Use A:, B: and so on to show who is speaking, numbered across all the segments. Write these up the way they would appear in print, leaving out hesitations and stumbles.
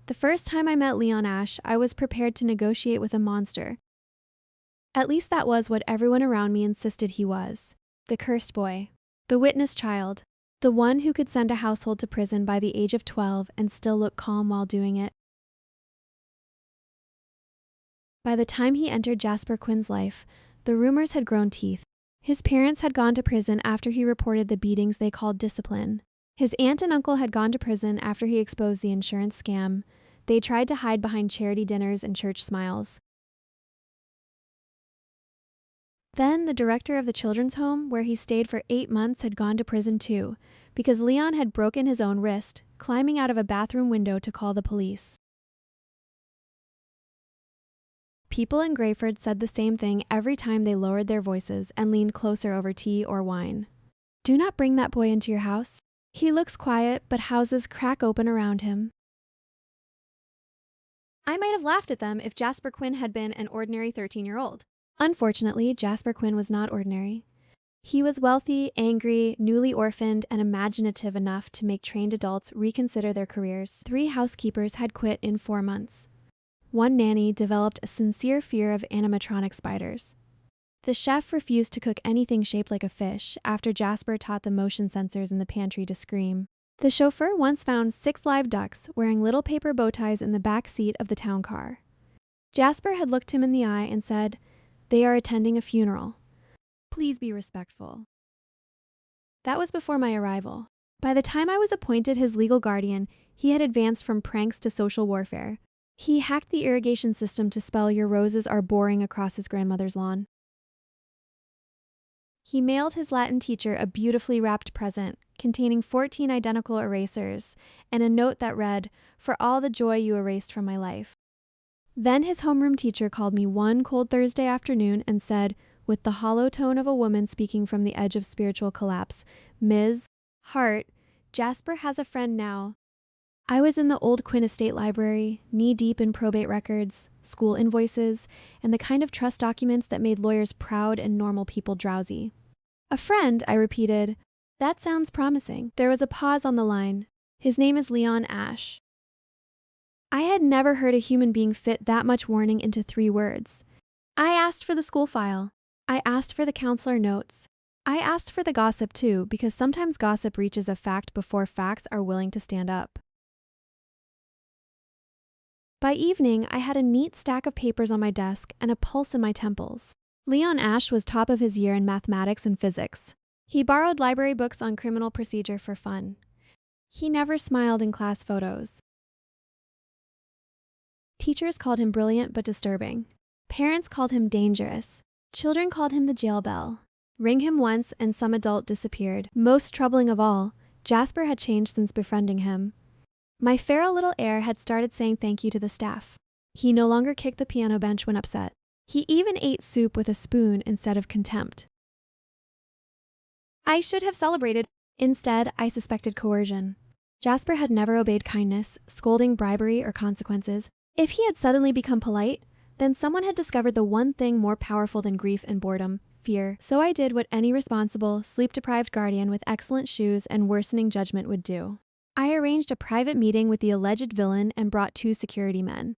A: The first time I met Leon Ash, I was prepared to negotiate with a monster. At least that was what everyone around me insisted he was. The cursed boy. The witness child. The one who could send a household to prison by the age of 12 and still look calm while doing it. By the time he entered Jasper Quinn's life, the rumors had grown teeth. His parents had gone to prison after he reported the beatings they called discipline. His aunt and uncle had gone to prison after he exposed the insurance scam. They tried to hide behind charity dinners and church smiles. Then the director of the children's home, where he stayed for 8 months, had gone to prison too, because Leon had broken his own wrist, climbing out of a bathroom window to call the police. People in Grayford said the same thing every time they lowered their voices and leaned closer over tea or wine. Do not bring that boy into your house. He looks quiet, but houses crack open around him. I might have laughed at them if Jasper Quinn had been an ordinary 13-year-old. Unfortunately, Jasper Quinn was not ordinary. He was wealthy, angry, newly orphaned, and imaginative enough to make trained adults reconsider their careers. 3 housekeepers had quit in 4 months. One nanny developed a sincere fear of animatronic spiders. The chef refused to cook anything shaped like a fish after Jasper taught the motion sensors in the pantry to scream. The chauffeur once found 6 live ducks wearing little paper bow ties in the back seat of the town car. Jasper had looked him in the eye and said, "They are attending a funeral. Please be respectful." That was before my arrival. By the time I was appointed his legal guardian, he had advanced from pranks to social warfare. He hacked the irrigation system to spell "Your roses are boring" across his grandmother's lawn. He mailed his Latin teacher a beautifully wrapped present containing 14 identical erasers and a note that read, "For all the joy you erased from my life." Then his homeroom teacher called me one cold Thursday afternoon and said, with the hollow tone of a woman speaking from the edge of spiritual collapse, "Ms. Hart, Jasper has a friend now." I was in the old Quinn Estate Library, knee-deep in probate records, school invoices, and the kind of trust documents that made lawyers proud and normal people drowsy. "A friend," I repeated. "That sounds promising." There was a pause on the line. "His name is Leon Ash." I had never heard a human being fit that much warning into 3 words. I asked for the school file. I asked for the counselor notes. I asked for the gossip too, because sometimes gossip reaches a fact before facts are willing to stand up. By evening, I had a neat stack of papers on my desk and a pulse in my temples. Leon Ash was top of his year in mathematics and physics. He borrowed library books on criminal procedure for fun. He never smiled in class photos. Teachers called him brilliant but disturbing. Parents called him dangerous. Children called him the jail bell. Ring him once and some adult disappeared. Most troubling of all, Jasper had changed since befriending him. My feral little heir had started saying thank you to the staff. He no longer kicked the piano bench when upset. He even ate soup with a spoon instead of contempt. I should have celebrated. Instead, I suspected coercion. Jasper had never obeyed kindness, scolding, bribery, or consequences. If he had suddenly become polite, then someone had discovered the one thing more powerful than grief and boredom, fear. So I did what any responsible, sleep-deprived guardian with excellent shoes and worsening judgment would do. I arranged a private meeting with the alleged villain and brought 2 security men.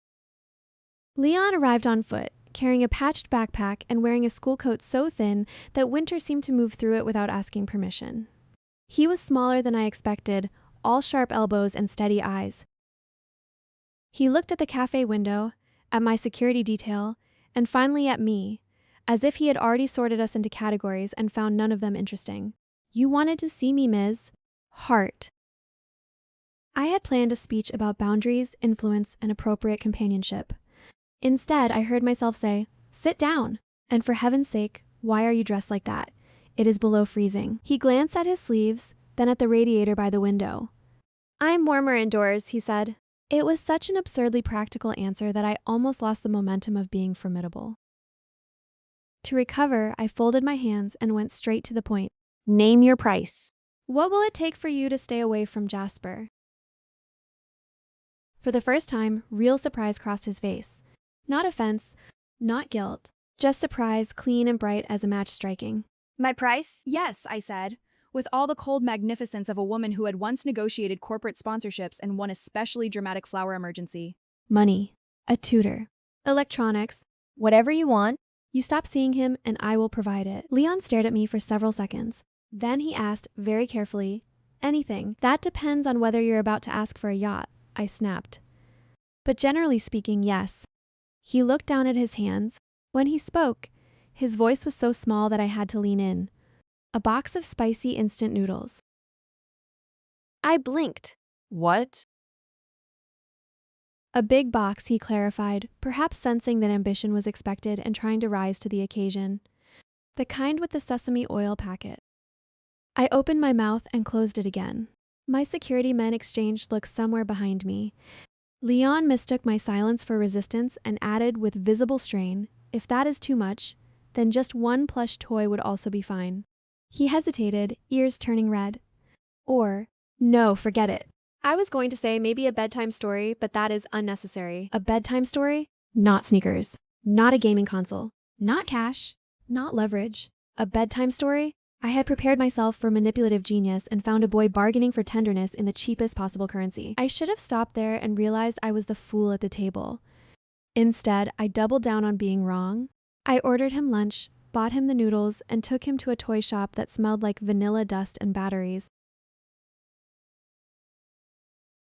A: Leon arrived on foot, carrying a patched backpack and wearing a school coat so thin that winter seemed to move through it without asking permission. He was smaller than I expected, all sharp elbows and steady eyes. He looked at the cafe window, at my security detail, and finally at me, as if he had already sorted us into categories and found none of them interesting. "You wanted to see me, Ms. Hart." I had planned a speech about boundaries, influence, and appropriate companionship. Instead, I heard myself say, "Sit down. And for heaven's sake, why are you dressed like that? It is below freezing." He glanced at his sleeves, then at the radiator by the window. "I'm warmer indoors," he said. It was such an absurdly practical answer that I almost lost the momentum of being formidable. To recover, I folded my hands and went straight to the point.
B: "Name your price."
A: "What will it take for you to stay away from Jasper?" For the first time, real surprise crossed his face. Not offense, not guilt, just surprise, clean and bright as a match striking.
C: "My price?" "Yes," I said.
B: with all the cold magnificence of a woman who had once negotiated corporate sponsorships and one especially dramatic flower emergency.
A: Money. A tutor. Electronics. Whatever you want. You stop seeing him and I will provide it. Leon stared at me for several seconds. Then he asked, very carefully, anything. That depends on whether you're about to ask for a yacht, I snapped. But generally speaking, yes. He looked down at his hands. When he spoke, his voice was so small that I had to lean in. A box of spicy instant noodles. I blinked.
B: What?
A: A big box, he clarified, perhaps sensing that ambition was expected and trying to rise to the occasion. The kind with the sesame oil packet. I opened my mouth and closed it again. My security men exchanged looks somewhere behind me. Leon mistook my silence for resistance and added with visible strain, if that is too much, then just one plush toy would also be fine. He hesitated, ears turning red. Or, no, forget it. I was going to say maybe a bedtime story, but that is unnecessary. A bedtime story? Not sneakers. Not a gaming console. Not cash. Not leverage. A bedtime story? I had prepared myself for manipulative genius and found a boy bargaining for tenderness in the cheapest possible currency. I should have stopped there and realized I was the fool at the table. Instead, I doubled down on being wrong. I ordered him lunch, bought him the noodles, and took him to a toy shop that smelled like vanilla dust and batteries.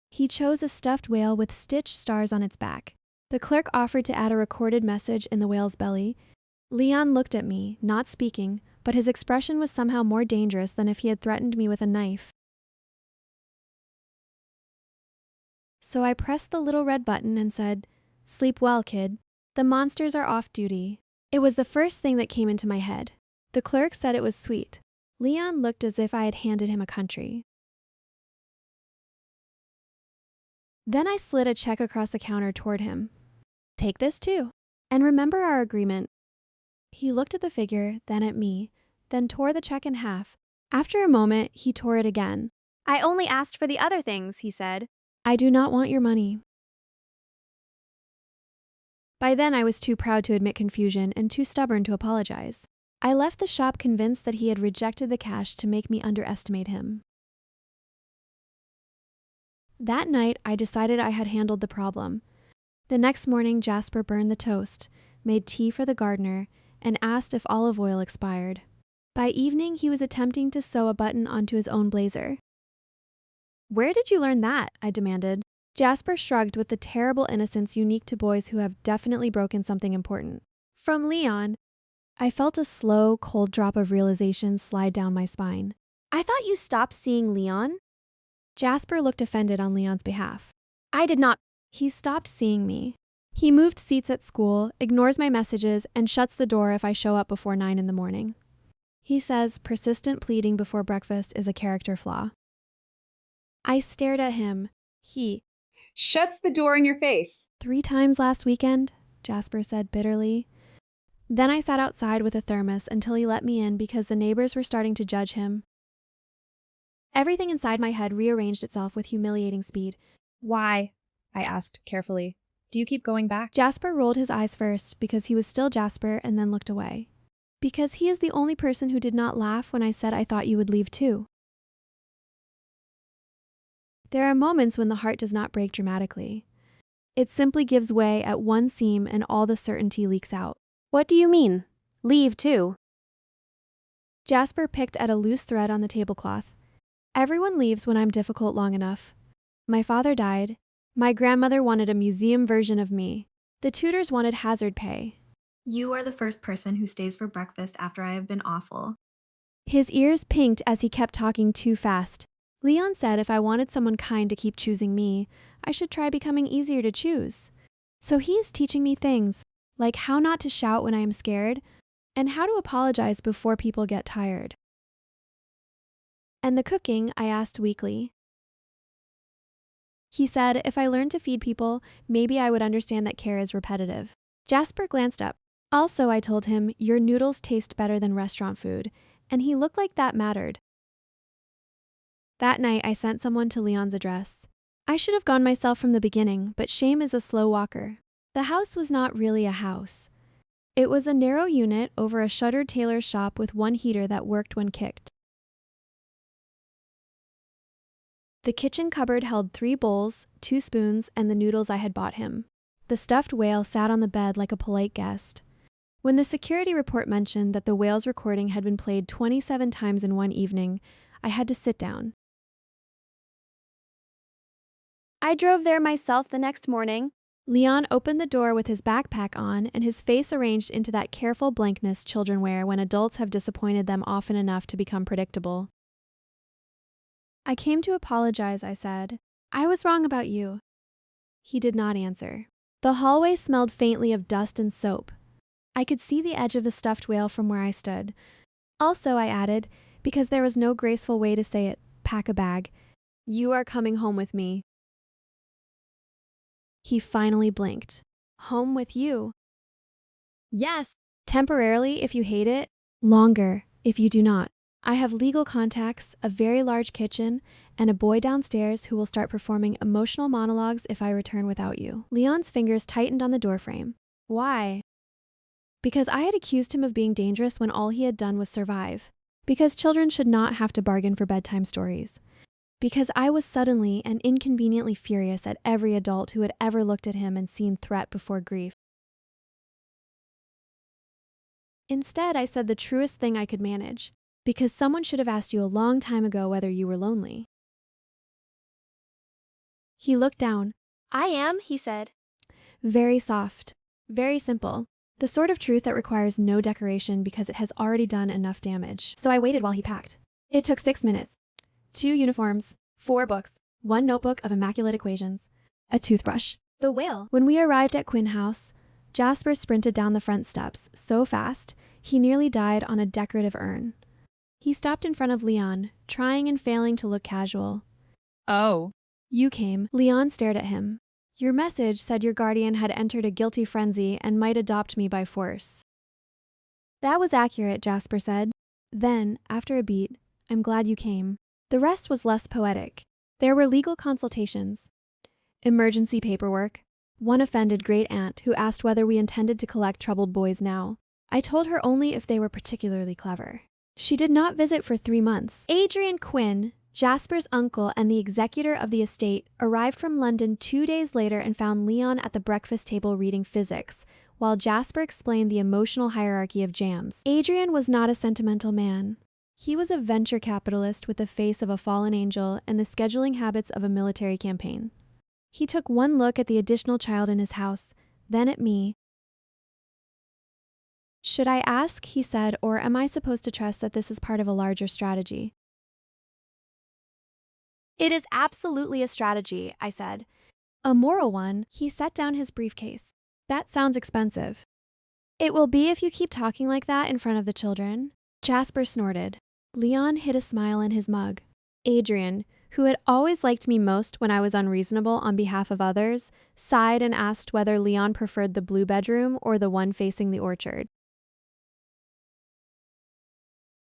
A: He chose a stuffed whale with stitched stars on its back. The clerk offered to add a recorded message in the whale's belly. Leon looked at me, not speaking, but his expression was somehow more dangerous than if he had threatened me with a knife. So I pressed the little red button and said, "Sleep well, kid. The monsters are off duty." It was the first thing that came into my head. The clerk said it was sweet. Leon looked as if I had handed him a country. Then I slid a check across the counter toward him. "Take this too. And remember our agreement." He looked at the figure, then at me, then tore the check in half. After a moment, he tore it again. "I only asked for the other things," he said. "I do not want your money." By then, I was too proud to admit confusion and too stubborn to apologize. I left the shop convinced that he had rejected the cash to make me underestimate him. That night, I decided I had handled the problem. The next morning, Jasper burned the toast, made tea for the gardener, and asked if olive oil expired. By evening, he was attempting to sew a button onto his own blazer. "Where did you learn that?" I demanded. Jasper shrugged with the terrible innocence unique to boys who have definitely broken something important. "From Leon." I felt a slow, cold drop of realization slide down my spine. "I thought you stopped seeing Leon?" Jasper looked offended on Leon's behalf. "I did not." He stopped seeing me. He moved seats at school, ignores my messages, and shuts the door if I show up before 9 in the morning. He says persistent pleading before breakfast is a character flaw. I stared at him. He
B: Shuts the door in your face.
A: 3 times last weekend, Jasper said bitterly. Then I sat outside with a thermos until he let me in because the neighbors were starting to judge him. Everything inside my head rearranged itself with humiliating speed.
B: Why? I asked carefully. Do you keep going back?
A: Jasper rolled his eyes first because he was still Jasper and then looked away. Because he is the only person who did not laugh when I said I thought you would leave too. There are moments when the heart does not break dramatically. It simply gives way at one seam and all the certainty leaks out.
C: What do you mean? Leave too?
A: Jasper picked at a loose thread on the tablecloth. Everyone leaves when I'm difficult long enough. My father died. My grandmother wanted a museum version of me. The tutors wanted hazard pay.
D: You are the first person who stays for breakfast after I have been awful.
A: His ears pinked as he kept talking too fast. Leon said if I wanted someone kind to keep choosing me, I should try becoming easier to choose. So he is teaching me things, like how not to shout when I am scared, and how to apologize before people get tired. And the cooking, I asked weakly. He said if I learned to feed people, maybe I would understand that care is repetitive. Jasper glanced up. Also, I told him, your noodles taste better than restaurant food, and he looked like that mattered. That night, I sent someone to Leon's address. I should have gone myself from the beginning, but shame is a slow walker. The house was not really a house. It was a narrow unit over a shuttered tailor's shop with one heater that worked when kicked. The kitchen cupboard held 3 bowls, 2 spoons, and the noodles I had bought him. The stuffed whale sat on the bed like a polite guest. When the security report mentioned that the whale's recording had been played 27 times in one evening, I had to sit down.
C: I drove there myself the next morning.
A: Leon opened the door with his backpack on and his face arranged into that careful blankness children wear when adults have disappointed them often enough to become predictable. I came to apologize, I said. I was wrong about you. He did not answer. The hallway smelled faintly of dust and soap. I could see the edge of the stuffed whale from where I stood. Also, I added, because there was no graceful way to say it, pack a bag. You are coming home with me. He finally blinked. Home with you.
B: Yes.
A: Temporarily if you hate it, longer if you do not. I have legal contacts, a very large kitchen, and a boy downstairs who will start performing emotional monologues if I return without you. Leon's fingers tightened on the doorframe. Why? Because I had accused him of being dangerous when all he had done was survive. Because children should not have to bargain for bedtime stories. Because I was suddenly and inconveniently furious at every adult who had ever looked at him and seen threat before grief. Instead, I said the truest thing I could manage. Because someone should have asked you a long time ago whether you were lonely. He looked down.
C: I am, he said.
A: Very soft. Very simple. The sort of truth that requires no decoration because it has already done enough damage. So I waited while he packed. It took 6 minutes. 2 uniforms, 4 books, 1 notebook of immaculate equations, a toothbrush.
C: The whale.
A: When we arrived at Quinn House, Jasper sprinted down the front steps so fast he nearly died on a decorative urn. He stopped in front of Leon, trying and failing to look casual.
B: Oh.
A: You came. Leon stared at him. Your message said your guardian had entered a guilty frenzy and might adopt me by force. That was accurate, Jasper said. Then, after a beat, I'm glad you came. The rest was less poetic. There were legal consultations, emergency paperwork, one offended great-aunt who asked whether we intended to collect troubled boys now. I told her only if they were particularly clever. She did not visit for 3 months. Adrian Quinn, Jasper's uncle and the executor of the estate, arrived from London 2 days later and found Leon at the breakfast table reading physics, while Jasper explained the emotional hierarchy of jams. Adrian was not a sentimental man. He was a venture capitalist with the face of a fallen angel and the scheduling habits of a military campaign. He took one look at the additional child in his house, then at me. Should I ask, he said, or am I supposed to trust that this is part of a larger strategy?
C: It is absolutely a strategy, I said.
A: A moral one. He set down his briefcase. That sounds expensive. It will be if you keep talking like that in front of the children. Jasper snorted. Leon hid a smile in his mug. Adrian, who had always liked me most when I was unreasonable on behalf of others, sighed and asked whether Leon preferred the blue bedroom or the one facing the orchard.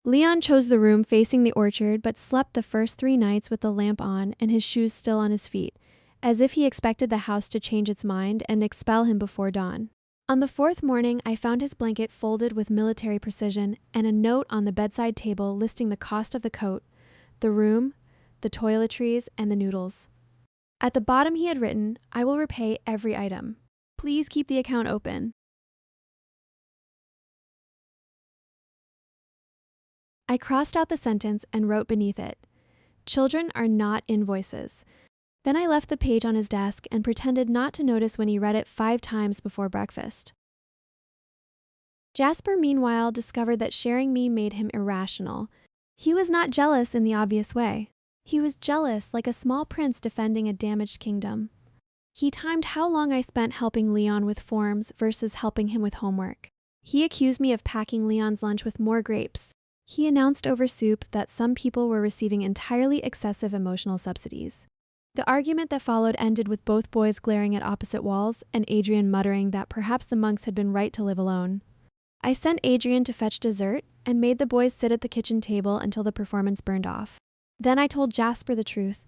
A: Leon chose the room facing the orchard but slept the first 3 nights with the lamp on and his shoes still on his feet, as if he expected the house to change its mind and expel him before dawn. On the 4th morning, I found his blanket folded with military precision and a note on the bedside table listing the cost of the coat, the room, the toiletries, and the noodles. At the bottom he had written, I will repay every item. Please keep the account open. I crossed out the sentence and wrote beneath it, children are not invoices. Then I left the page on his desk and pretended not to notice when he read it 5 times before breakfast. Jasper, meanwhile, discovered that sharing me made him irrational. He was not jealous in the obvious way. He was jealous like a small prince defending a damaged kingdom. He timed how long I spent helping Leon with forms versus helping him with homework. He accused me of packing Leon's lunch with more grapes. He announced over soup that some people were receiving entirely excessive emotional subsidies. The argument that followed ended with both boys glaring at opposite walls and Adrian muttering that perhaps the monks had been right to live alone. I sent Adrian to fetch dessert and made the boys sit at the kitchen table until the performance burned off. Then I told Jasper the truth.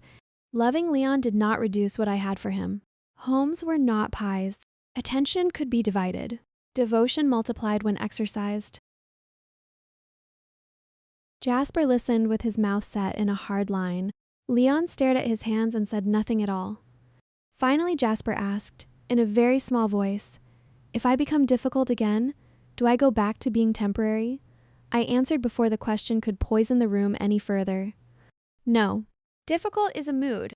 A: Loving Leon did not reduce what I had for him. Homes were not pies. Attention could be divided. Devotion multiplied when exercised. Jasper listened with his mouth set in a hard line, Leon stared at his hands and said nothing at all. Finally, Jasper asked, in a very small voice, "If I become difficult again, do I go back to being temporary?" I answered before the question could poison the room any further. No. Difficult is a mood.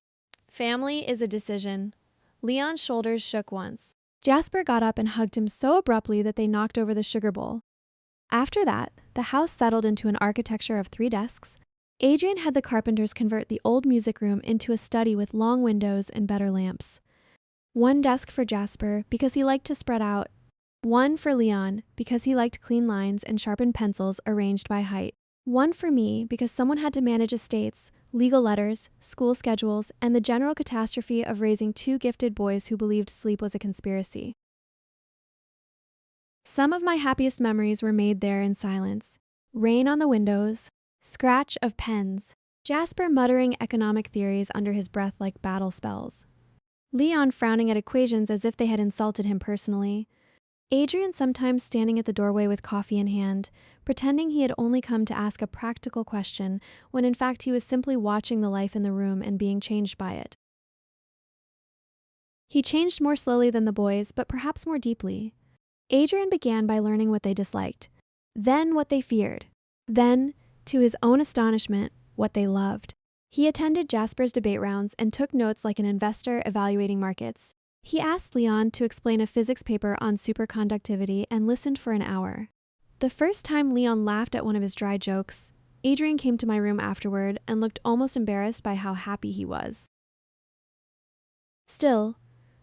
A: Family is a decision. Leon's shoulders shook once. Jasper got up and hugged him so abruptly that they knocked over the sugar bowl. After that, the house settled into an architecture of 3 desks. Adrian had the carpenters convert the old music room into a study with long windows and better lamps. 1 desk for Jasper because he liked to spread out. 1 for Leon because he liked clean lines and sharpened pencils arranged by height. 1 for me because someone had to manage estates, legal letters, school schedules, and the general catastrophe of raising 2 gifted boys who believed sleep was a conspiracy. Some of my happiest memories were made there in silence. Rain on the windows, scratch of pens, Jasper muttering economic theories under his breath like battle spells, Leon frowning at equations as if they had insulted him personally, Adrian sometimes standing at the doorway with coffee in hand, pretending he had only come to ask a practical question when in fact he was simply watching the life in the room and being changed by it. He changed more slowly than the boys, but perhaps more deeply. Adrian began by learning what they disliked, then what they feared, then, to his own astonishment, what they loved. He attended Jasper's debate rounds and took notes like an investor evaluating markets. He asked Leon to explain a physics paper on superconductivity and listened for an hour. The first time Leon laughed at one of his dry jokes, Adrian came to my room afterward and looked almost embarrassed by how happy he was. Still,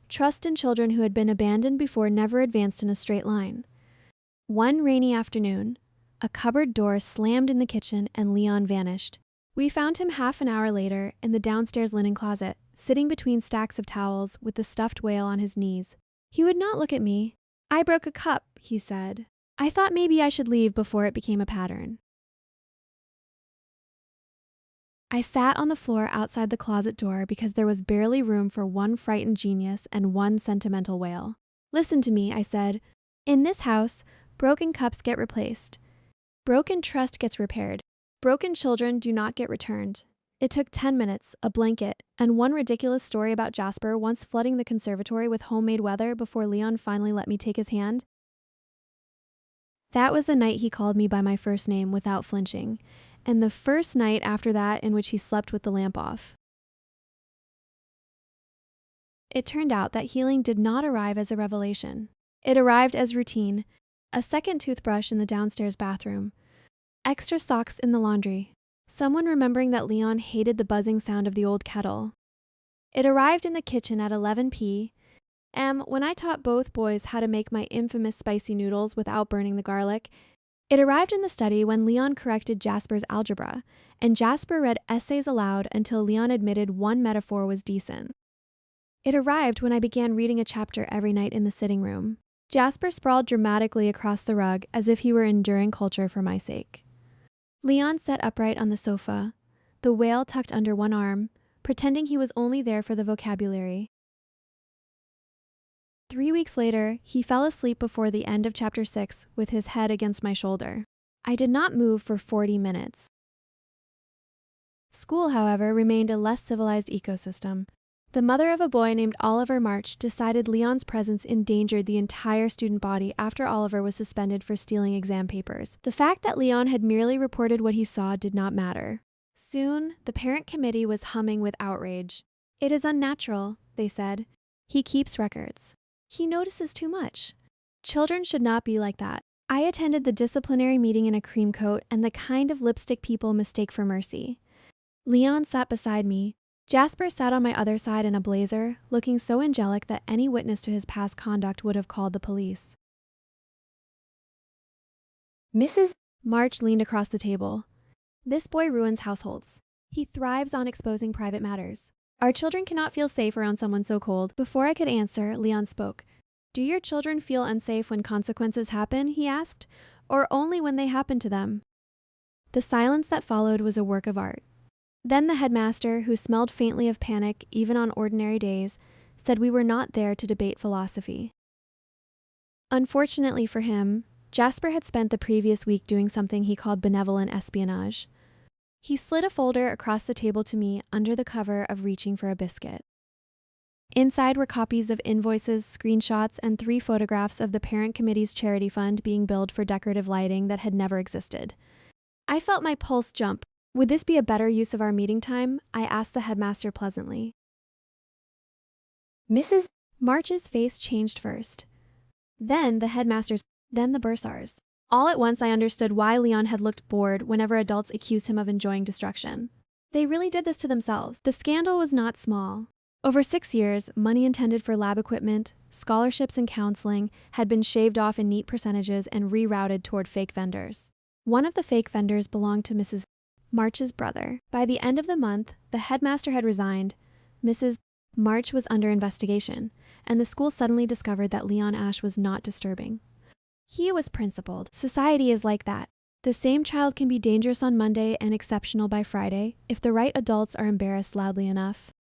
A: trust in children who had been abandoned before never advanced in a straight line. One rainy afternoon, a cupboard door slammed in the kitchen and Leon vanished. We found him half an hour later in the downstairs linen closet, sitting between stacks of towels with the stuffed whale on his knees. He would not look at me. "I broke a cup," he said. "I thought maybe I should leave before it became a pattern." I sat on the floor outside the closet door because there was barely room for 1 frightened genius and 1 sentimental whale. "Listen to me," I said. "In this house, broken cups get replaced. Broken trust gets repaired. Broken children do not get returned." It took 10 minutes, a blanket, and 1 ridiculous story about Jasper once flooding the conservatory with homemade weather before Leon finally let me take his hand. That was the night he called me by my first name without flinching, and the first night after that in which he slept with the lamp off. It turned out that healing did not arrive as a revelation. It arrived as routine, a second toothbrush in the downstairs bathroom, extra socks in the laundry, someone remembering that Leon hated the buzzing sound of the old kettle. It arrived in the kitchen at 11 p.m. when I taught both boys how to make my infamous spicy noodles without burning the garlic. It arrived in the study when Leon corrected Jasper's algebra, and Jasper read essays aloud until Leon admitted 1 metaphor was decent. It arrived when I began reading a chapter every night in the sitting room. Jasper sprawled dramatically across the rug as if he were enduring culture for my sake. Leon sat upright on the sofa, the whale tucked under 1 arm, pretending he was only there for the vocabulary. 3 weeks later, he fell asleep before the end of chapter 6 with his head against my shoulder. I did not move for 40 minutes. School, however, remained a less civilized ecosystem. The mother of a boy named Oliver March decided Leon's presence endangered the entire student body after Oliver was suspended for stealing exam papers. The fact that Leon had merely reported what he saw did not matter. Soon, the parent committee was humming with outrage. "It is unnatural," they said. "He keeps records. He notices too much. Children should not be like that." I attended the disciplinary meeting in a cream coat and the kind of lipstick people mistake for mercy. Leon sat beside me. Jasper sat on my other side in a blazer, looking so angelic that any witness to his past conduct would have called the police.
B: Mrs.
A: March leaned across the table. "This boy ruins households. He thrives on exposing private matters. Our children cannot feel safe around someone so cold." Before I could answer, Leon spoke. "Do your children feel unsafe when consequences happen?" he asked, "or only when they happen to them?" The silence that followed was a work of art. Then the headmaster, who smelled faintly of panic even on ordinary days, said we were not there to debate philosophy. Unfortunately for him, Jasper had spent the previous week doing something he called benevolent espionage. He slid a folder across the table to me under the cover of reaching for a biscuit. Inside were copies of invoices, screenshots, and 3 photographs of the parent committee's charity fund being billed for decorative lighting that had never existed. I felt my pulse jump. Would this be a better use of our meeting time? I asked the headmaster pleasantly.
E: Mrs.
A: March's face changed first. Then the headmaster's, then the bursar's. All at once I understood why Leon had looked bored whenever adults accused him of enjoying destruction. They really did this to themselves. The scandal was not small. Over 6 years, money intended for lab equipment, scholarships, and counseling had been shaved off in neat percentages and rerouted toward fake vendors. One of the fake vendors belonged to Mrs. March's brother. By the end of the month, the headmaster had resigned, Mrs. March was under investigation, and the school suddenly discovered that Leon Ashe was not disturbing. He was principled. Society is like that. The same child can be dangerous on Monday and exceptional by Friday if the right adults are embarrassed loudly enough.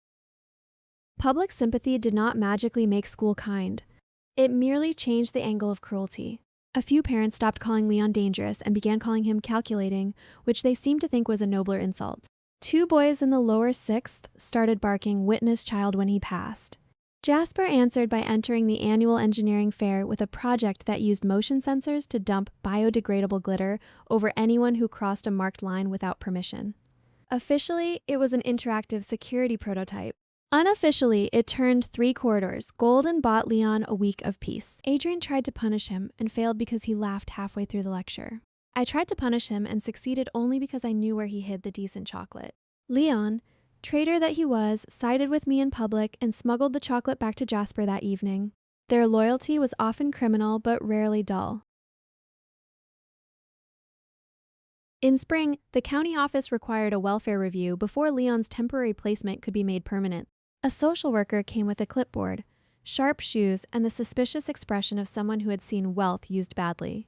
A: Public sympathy did not magically make school kind. It merely changed the angle of cruelty. A few parents stopped calling Leon dangerous and began calling him calculating, which they seemed to think was a nobler insult. 2 boys in the lower 6th started barking "witness child" when he passed. Jasper answered by entering the annual engineering fair with a project that used motion sensors to dump biodegradable glitter over anyone who crossed a marked line without permission. Officially, it was an interactive security prototype. Unofficially, it turned 3 corridors. Golden bought Leon a week of peace. Adrian tried to punish him and failed because he laughed halfway through the lecture. I tried to punish him and succeeded only because I knew where he hid the decent chocolate. Leon, traitor that he was, sided with me in public and smuggled the chocolate back to Jasper that evening. Their loyalty was often criminal but rarely dull. In spring, the county office required a welfare review before Leon's temporary placement could be made permanent. A social worker came with a clipboard, sharp shoes, and the suspicious expression of someone who had seen wealth used badly.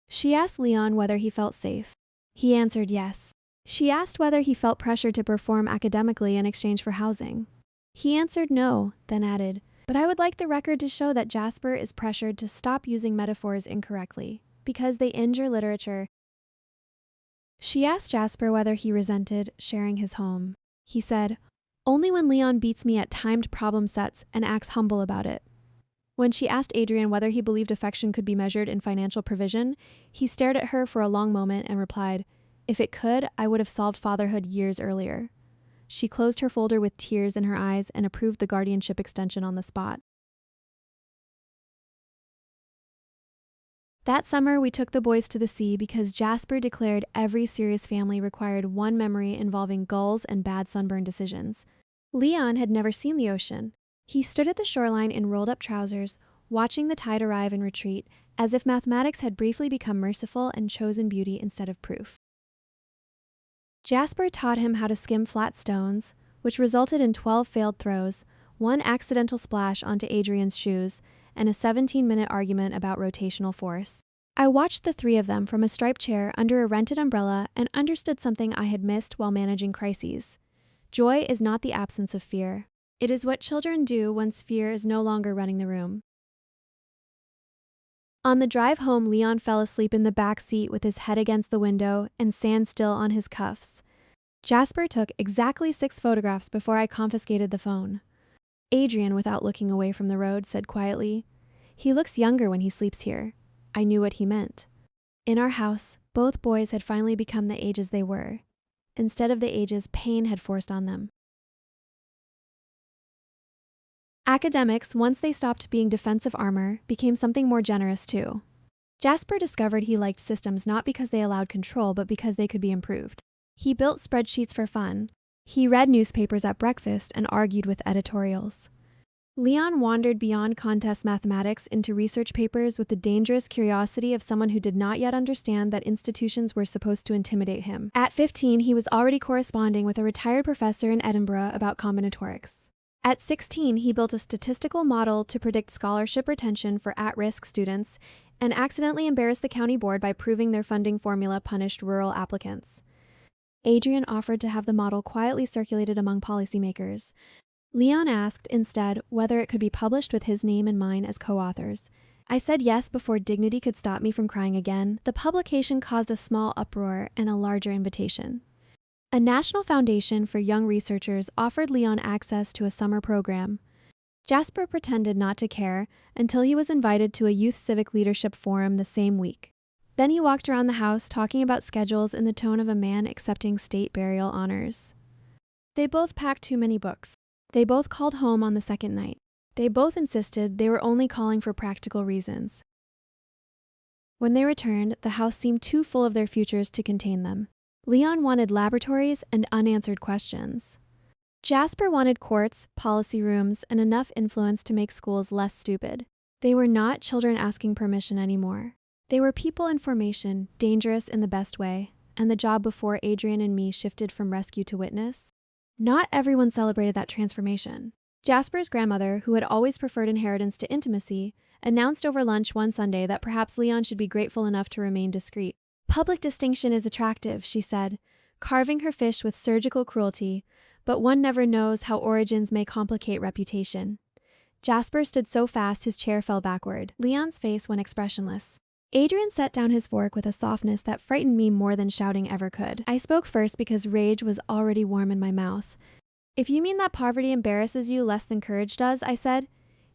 A: She asked Leon whether he felt safe. He answered yes. She asked whether he felt pressured to perform academically in exchange for housing. He answered no, then added, "But I would like the record to show that Jasper is pressured to stop using metaphors incorrectly, because they injure literature." She asked Jasper whether he resented sharing his home. He said, "Only when Leon beats me at timed problem sets and acts humble about it." When she asked Adrian whether he believed affection could be measured in financial provision, he stared at her for a long moment and replied, "If it could, I would have solved fatherhood years earlier." She closed her folder with tears in her eyes and approved the guardianship extension on the spot. That summer, we took the boys to the sea because Jasper declared every serious family required one memory involving gulls and bad sunburn decisions. Leon had never seen the ocean. He stood at the shoreline in rolled-up trousers, watching the tide arrive and retreat, as if mathematics had briefly become merciful and chosen beauty instead of proof. Jasper taught him how to skim flat stones, which resulted in 12 failed throws, 1 accidental splash onto Adrian's shoes, and a 17-minute argument about rotational force. I watched the 3 of them from a striped chair under a rented umbrella and understood something I had missed while managing crises. Joy is not the absence of fear. It is what children do once fear is no longer running the room. On the drive home, Leon fell asleep in the back seat with his head against the window and sand still on his cuffs. Jasper took exactly 6 photographs before I confiscated the phone. Adrian, without looking away from the road, said quietly, "He looks younger when he sleeps here." I knew what he meant. In our house, both boys had finally become the ages they were, instead of the ages pain had forced on them. Academics, once they stopped being defensive armor, became something more generous too. Jasper discovered he liked systems not because they allowed control, but because they could be improved. He built spreadsheets for fun. He read newspapers at breakfast and argued with editorials. Leon wandered beyond contest mathematics into research papers with the dangerous curiosity of someone who did not yet understand that institutions were supposed to intimidate him. At 15, he was already corresponding with a retired professor in Edinburgh about combinatorics. At 16, he built a statistical model to predict scholarship retention for at-risk students and accidentally embarrassed the county board by proving their funding formula punished rural applicants. Adrian offered to have the model quietly circulated among policymakers. Leon asked, instead, whether it could be published with his name and mine as co-authors. I said yes before dignity could stop me from crying again. The publication caused a small uproar and a larger invitation. A national foundation for young researchers offered Leon access to a summer program. Jasper pretended not to care until he was invited to a youth civic leadership forum the same week. Then he walked around the house talking about schedules in the tone of a man accepting state burial honors. They both packed too many books. They both called home on the second night. They both insisted they were only calling for practical reasons. When they returned, the house seemed too full of their futures to contain them. Leon wanted laboratories and unanswered questions. Jasper wanted courts, policy rooms, and enough influence to make schools less stupid. They were not children asking permission anymore. They were people in formation, dangerous in the best way, and the job before Adrian and me shifted from rescue to witness. Not everyone celebrated that transformation. Jasper's grandmother, who had always preferred inheritance to intimacy, announced over lunch one Sunday that perhaps Leon should be grateful enough to remain discreet. "Public distinction is attractive," she said, carving her fish with surgical cruelty, but one never knows how origins may complicate reputation. Jasper stood so fast his chair fell backward. Leon's face went expressionless. Adrian set down his fork with a softness that frightened me more than shouting ever could. I spoke first because rage was already warm in my mouth. "If you mean that poverty embarrasses you less than courage does," I said,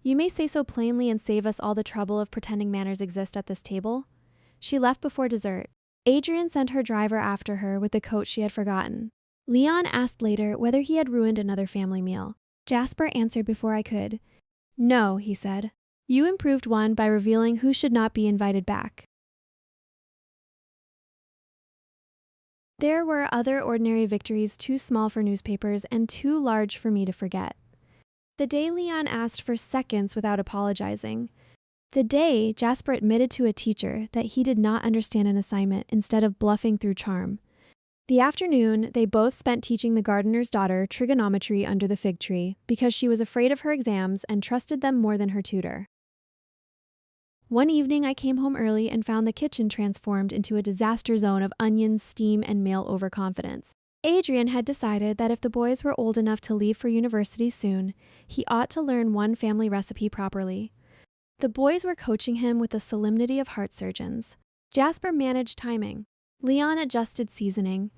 A: "you may say so plainly and save us all the trouble of pretending manners exist at this table." She left before dessert. Adrian sent her driver after her with the coat she had forgotten. Leon asked later whether he had ruined another family meal. Jasper answered before I could. "No," he said. "You improved one by revealing who should not be invited back." There were other ordinary victories too small for newspapers and too large for me to forget. The day Leon asked for seconds without apologizing. The day Jasper admitted to a teacher that he did not understand an assignment instead of bluffing through charm. The afternoon they both spent teaching the gardener's daughter trigonometry under the fig tree because she was afraid of her exams and trusted them more than her tutor. One evening I came home early and found the kitchen transformed into a disaster zone of onions, steam, and male overconfidence. Adrian had decided that if the boys were old enough to leave for university soon, he ought to learn one family recipe properly. The boys were coaching him with the solemnity of heart surgeons. Jasper managed timing. Leon adjusted seasoning.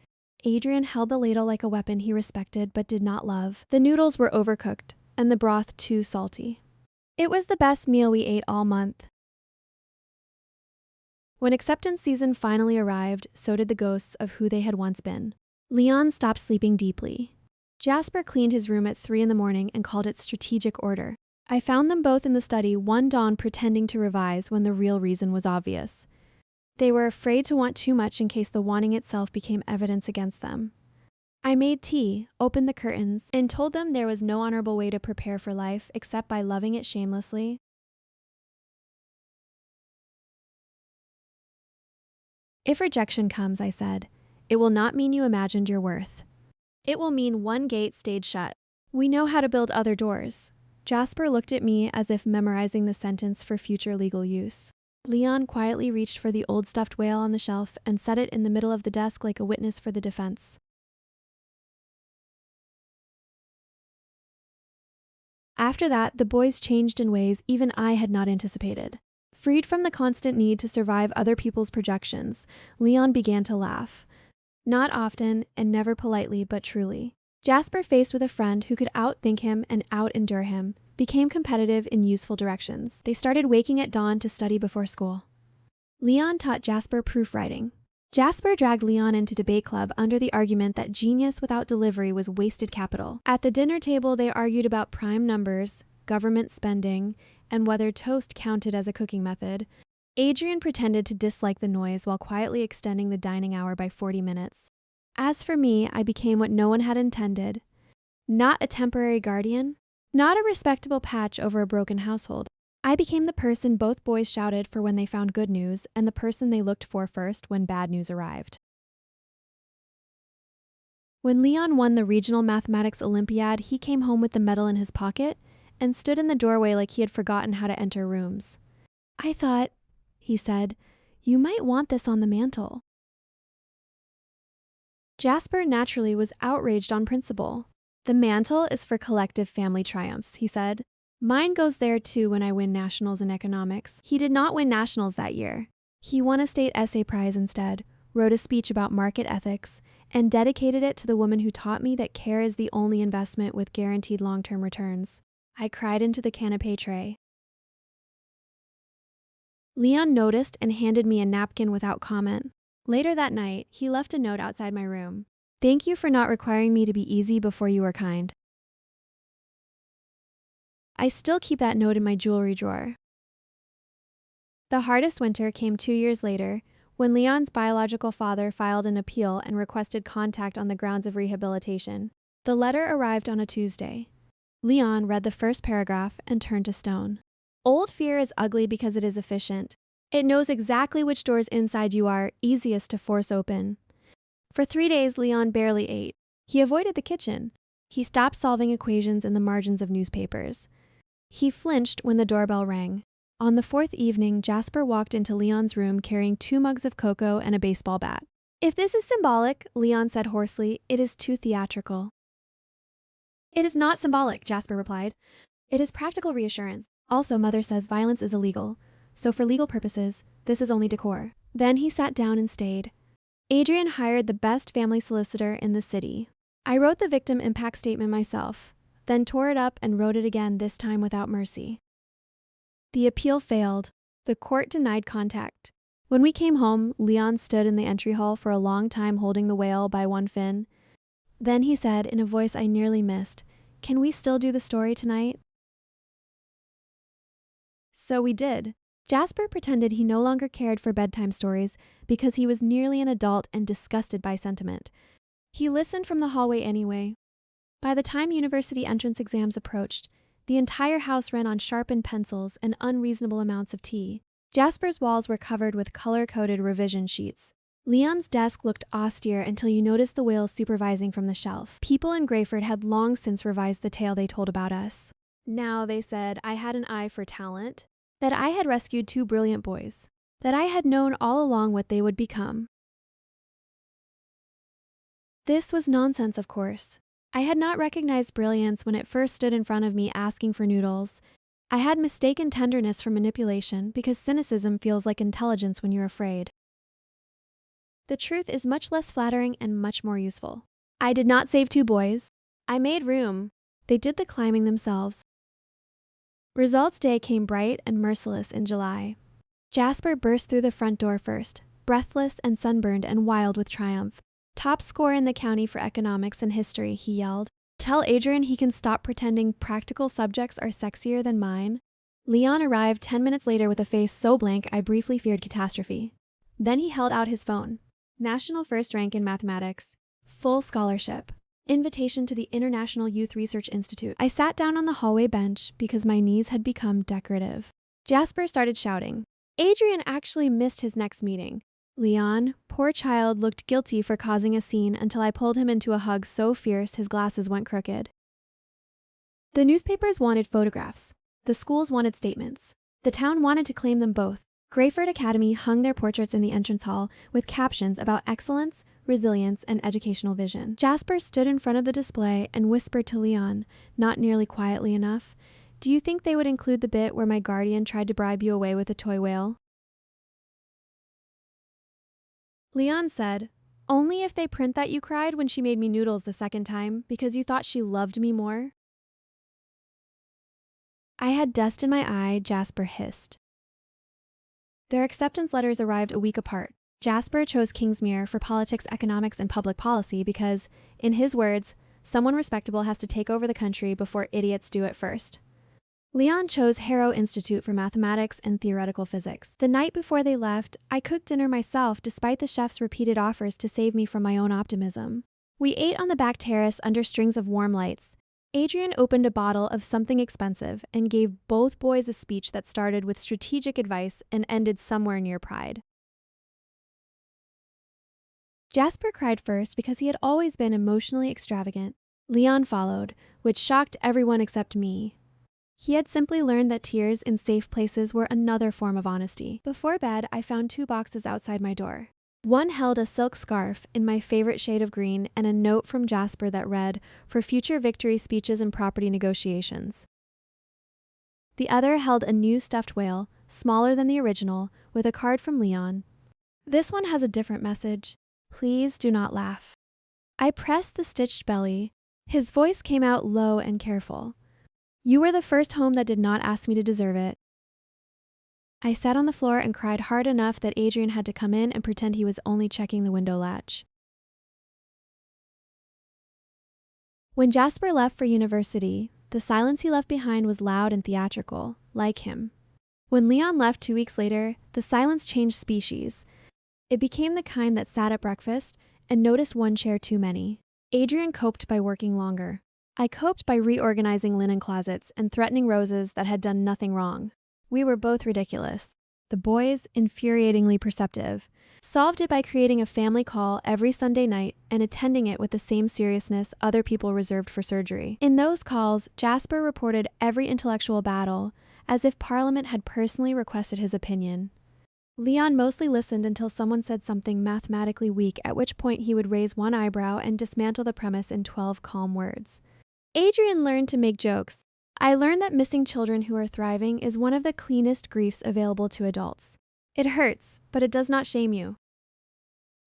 A: Adrian held the ladle like a weapon he respected but did not love. The noodles were overcooked, and the broth too salty. It was the best meal we ate all month. When acceptance season finally arrived, so did the ghosts of who they had once been. Leon stopped sleeping deeply. Jasper cleaned his room at 3 in the morning and called it strategic order. I found them both in the study one dawn pretending to revise when the real reason was obvious. They were afraid to want too much in case the wanting itself became evidence against them. I made tea, opened the curtains, and told them there was no honorable way to prepare for life except by loving it shamelessly. If rejection comes, I said, it will not mean you imagined your worth. It will mean one gate stayed shut. We know how to build other doors. Jasper looked at me as if memorizing the sentence for future legal use. Leon quietly reached for the old stuffed whale on the shelf and set it in the middle of the desk like a witness for the defense. After that, the boys changed in ways even I had not anticipated. Freed from the constant need to survive other people's projections, Leon began to laugh. Not often, and never politely, but truly. Jasper, faced with a friend who could outthink him and out-endure him, became competitive in useful directions. They started waking at dawn to study before school. Leon taught Jasper proofwriting. Jasper dragged Leon into debate club under the argument that genius without delivery was wasted capital. At the dinner table, they argued about prime numbers, government spending, and whether toast counted as a cooking method. Adrian pretended to dislike the noise while quietly extending the dining hour by 40 minutes. As for me, I became what no one had intended. Not a temporary guardian, not a respectable patch over a broken household. I became the person both boys shouted for when they found good news and the person they looked for first when bad news arrived. When Leon won the regional mathematics Olympiad, he came home with the medal in his pocket and stood in the doorway like he had forgotten how to enter rooms. "I thought," he said, "you might want this on the mantle." Jasper naturally was outraged on principle. "The mantle is for collective family triumphs," he said. "Mine goes there too when I win nationals in economics." He did not win nationals that year. He won a state essay prize instead, wrote a speech about market ethics, and dedicated it to the woman who taught me that care is the only investment with guaranteed long-term returns. I cried into the canapé tray. Leon noticed and handed me a napkin without comment. Later that night, he left a note outside my room. Thank you for not requiring me to be easy before you were kind. I still keep that note in my jewelry drawer. The hardest winter came 2 years later, when Leon's biological father filed an appeal and requested contact on the grounds of rehabilitation. The letter arrived on a Tuesday. Leon read the first paragraph and turned to stone. Old fear is ugly because it is efficient. It knows exactly which doors inside you are easiest to force open. For 3 days, Leon barely ate. He avoided the kitchen. He stopped solving equations in the margins of newspapers. He flinched when the doorbell rang. On the 4th evening, Jasper walked into Leon's room carrying 2 mugs of cocoa and a baseball bat. If this is symbolic, Leon said hoarsely, it is too theatrical. It is not symbolic, Jasper replied. It is practical reassurance. Also, Mother says violence is illegal. So for legal purposes, this is only decor. Then he sat down and stayed. Adrian hired the best family solicitor in the city. I wrote the victim impact statement myself, then tore it up and wrote it again, this time without mercy. The appeal failed. The court denied contact. When we came home, Leon stood in the entry hall for a long time holding the whale by one fin. Then he said, in a voice I nearly missed, "Can we still do the story tonight?" So we did. Jasper pretended he no longer cared for bedtime stories because he was nearly an adult and disgusted by sentiment. He listened from the hallway anyway. By the time university entrance exams approached, the entire house ran on sharpened pencils and unreasonable amounts of tea. Jasper's walls were covered with color-coded revision sheets. Leon's desk looked austere until you noticed the whales supervising from the shelf. People in Grayford had long since revised the tale they told about us. Now, they said, I had an eye for talent, that I had rescued 2 brilliant boys, that I had known all along what they would become. This was nonsense, of course. I had not recognized brilliance when it first stood in front of me asking for noodles. I had mistaken tenderness for manipulation because cynicism feels like intelligence when you're afraid. The truth is much less flattering and much more useful. I did not save 2 boys. I made room. They did the climbing themselves. Results day came bright and merciless in July. Jasper burst through the front door first, breathless and sunburned and wild with triumph. Top score in the county for economics and history, he yelled. Tell Adrian he can stop pretending practical subjects are sexier than mine. Leon arrived 10 minutes later with a face so blank I briefly feared catastrophe. Then he held out his phone. National first rank in mathematics. Full scholarship. Invitation to the International Youth Research Institute. I sat down on the hallway bench because my knees had become decorative. Jasper started shouting. Adrian actually missed his next meeting. Leon, poor child, looked guilty for causing a scene until I pulled him into a hug so fierce his glasses went crooked. The newspapers wanted photographs. The schools wanted statements. The town wanted to claim them both. Grayford Academy hung their portraits in the entrance hall with captions about excellence, resilience, and educational vision. Jasper stood in front of the display and whispered to Leon, not nearly quietly enough, "Do you think they would include the bit where my guardian tried to bribe you away with a toy whale?" Leon said, "Only if they print that you cried when she made me noodles the second time because you thought she loved me more." I had dust in my eye, Jasper hissed. Their acceptance letters arrived a week apart. Jasper chose Kingsmere for politics, economics, and public policy because, in his words, someone respectable has to take over the country before idiots do it first. Leon chose Harrow Institute for mathematics and theoretical physics. The night before they left, I cooked dinner myself despite the chef's repeated offers to save me from my own optimism. We ate on the back terrace under strings of warm lights. Adrian opened a bottle of something expensive and gave both boys a speech that started with strategic advice and ended somewhere near pride. Jasper cried first because he had always been emotionally extravagant. Leon followed, which shocked everyone except me. He had simply learned that tears in safe places were another form of honesty. Before bed, I found 2 boxes outside my door. One held a silk scarf in my favorite shade of green and a note from Jasper that read, "For future victory speeches and property negotiations." The other held a new stuffed whale, smaller than the original, with a card from Leon. This one has a different message. Please do not laugh. I pressed the stitched belly. His voice came out low and careful. You were the first home that did not ask me to deserve it. I sat on the floor and cried hard enough that Adrian had to come in and pretend he was only checking the window latch. When Jasper left for university, the silence he left behind was loud and theatrical, like him. When Leon left 2 weeks later, the silence changed species. It became the kind that sat at breakfast and noticed one chair too many. Adrian coped by working longer. I coped by reorganizing linen closets and threatening Roses that had done nothing wrong. We were both ridiculous. The boys, infuriatingly perceptive, solved it by creating a family call every Sunday night and attending it with the same seriousness other people reserved for surgery. In those calls, Jasper reported every intellectual battle, as if Parliament had personally requested his opinion. Leon mostly listened until someone said something mathematically weak, at which point he would raise one eyebrow and dismantle the premise in 12 calm words. Adrian learned to make jokes. I learned that missing children who are thriving is one of the cleanest griefs available to adults. It hurts, but it does not shame you.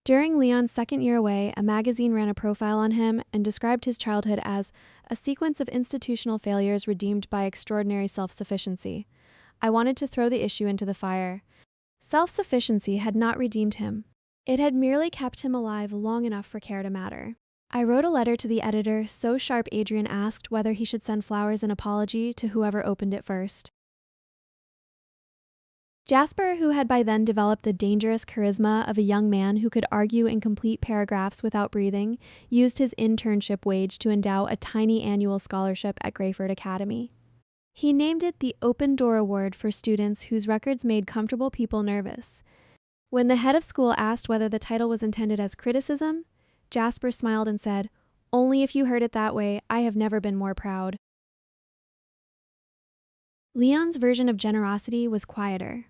A: During Leon's second year away, a magazine ran a profile on him and described his childhood as a sequence of institutional failures redeemed by extraordinary self-sufficiency. I wanted to throw the issue into the fire. Self-sufficiency had not redeemed him. It had merely kept him alive long enough for care to matter. I wrote a letter to the editor so sharp Adrian asked whether he should send flowers in apology to whoever opened it first. Jasper, who had by then developed the dangerous charisma of a young man who could argue in complete paragraphs without breathing, used his internship wage to endow a tiny annual scholarship at Greyford Academy. He named it the Open Door Award for students whose records made comfortable people nervous. When the head of school asked whether the title was intended as criticism, Jasper smiled and said, "Only if you heard it that way, I have never been more proud." Leon's version of generosity was quieter.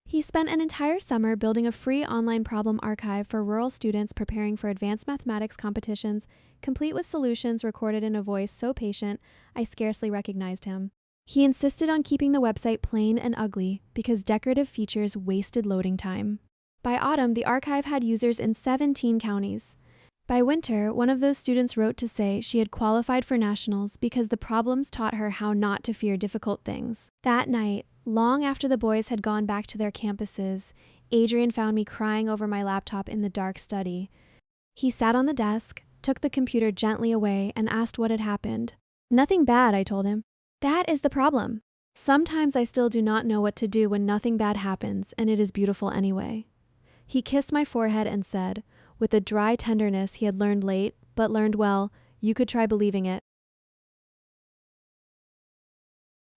A: He spent an entire summer building a free online problem archive for rural students preparing for advanced mathematics competitions, complete with solutions recorded in a voice so patient I scarcely recognized him. He insisted on keeping the website plain and ugly because decorative features wasted loading time. By autumn, the archive had users in 17 counties. By winter, one of those students wrote to say she had qualified for nationals because the problems taught her how not to fear difficult things. That night, long after the boys had gone back to their campuses, Adrian found me crying over my laptop in the dark study. He sat on the desk, took the computer gently away, and asked what had happened. Nothing bad, I told him. That is the problem. Sometimes I still do not know what to do when nothing bad happens, and it is beautiful anyway. He kissed my forehead and said, with the dry tenderness he had learned late, but learned well, "You could try believing it."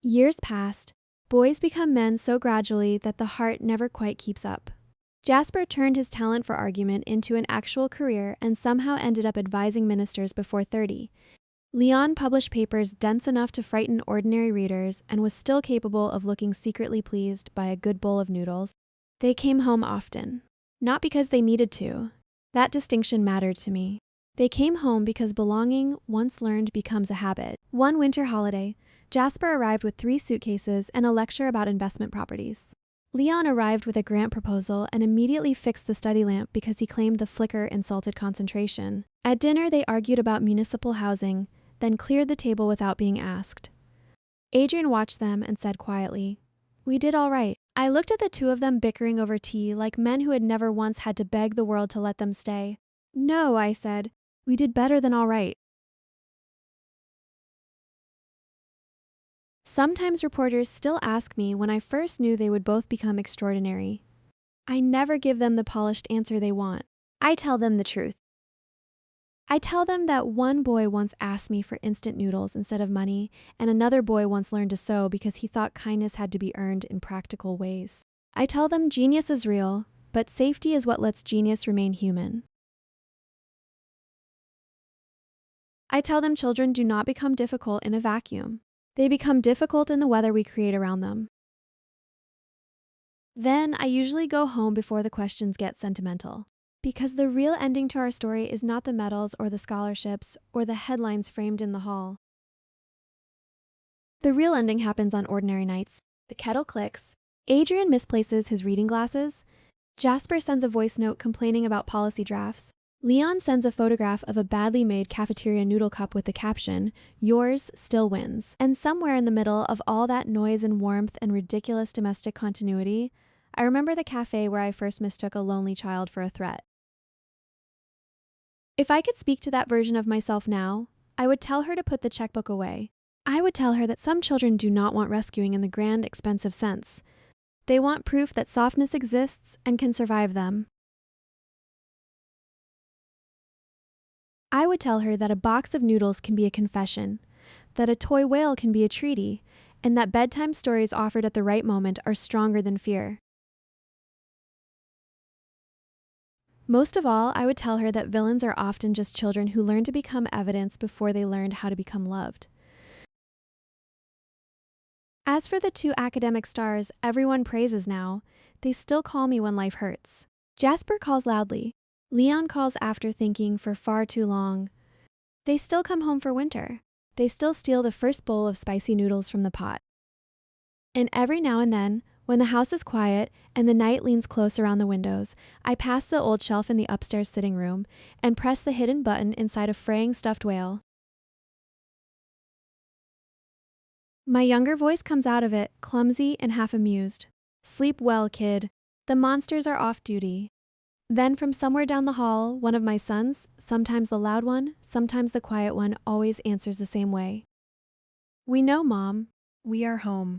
A: Years passed. Boys become men so gradually that the heart never quite keeps up. Jasper turned his talent for argument into an actual career and somehow ended up advising ministers before 30. Leon published papers dense enough to frighten ordinary readers and was still capable of looking secretly pleased by a good bowl of noodles. They came home often. Not because they needed to. That distinction mattered to me. They came home because belonging, once learned, becomes a habit. One winter holiday, Jasper arrived with 3 suitcases and a lecture about investment properties. Leon arrived with a grant proposal and immediately fixed the study lamp because he claimed the flicker insulted concentration. At dinner, they argued about municipal housing, then cleared the table without being asked. Adrian watched them and said quietly, "We did all right." I looked at the two of them bickering over tea like men who had never once had to beg the world to let them stay. "No," I said, "we did better than all right." Sometimes reporters still ask me when I first knew they would both become extraordinary. I never give them the polished answer they want. I tell them the truth. I tell them that one boy once asked me for instant noodles instead of money, and another boy once learned to sew because he thought kindness had to be earned in practical ways. I tell them genius is real, but safety is what lets genius remain human. I tell them children do not become difficult in a vacuum. They become difficult in the weather we create around them. Then I usually go home before the questions get sentimental. Because the real ending to our story is not the medals or the scholarships or the headlines framed in the hall. The real ending happens on ordinary nights. The kettle clicks. Adrian misplaces his reading glasses. Jasper sends a voice note complaining about policy drafts. Leon sends a photograph of a badly made cafeteria noodle cup with the caption, "Yours still wins." And somewhere in the middle of all that noise and warmth and ridiculous domestic continuity, I remember the cafe where I first mistook a lonely child for a threat. If I could speak to that version of myself now, I would tell her to put the checkbook away. I would tell her that some children do not want rescuing in the grand, expensive sense. They want proof that softness exists and can survive them. I would tell her that a box of noodles can be a confession, that a toy whale can be a treaty, and that bedtime stories offered at the right moment are stronger than fear. Most of all, I would tell her that villains are often just children who learn to become evidence before they learned how to become loved. As for the two academic stars everyone praises now, they still call me when life hurts. Jasper calls loudly. Leon calls after thinking for far too long. They still come home for winter. They still steal the first bowl of spicy noodles from the pot. And every now and then, when the house is quiet and the night leans close around the windows, I pass the old shelf in the upstairs sitting room and press the hidden button inside a fraying stuffed whale. My younger voice comes out of it, clumsy and half amused. "Sleep well, kid. The monsters are off duty." Then from somewhere down the hall, one of my sons, sometimes the loud one, sometimes the quiet one, always answers the same way. "We know, Mom."
E: We are home.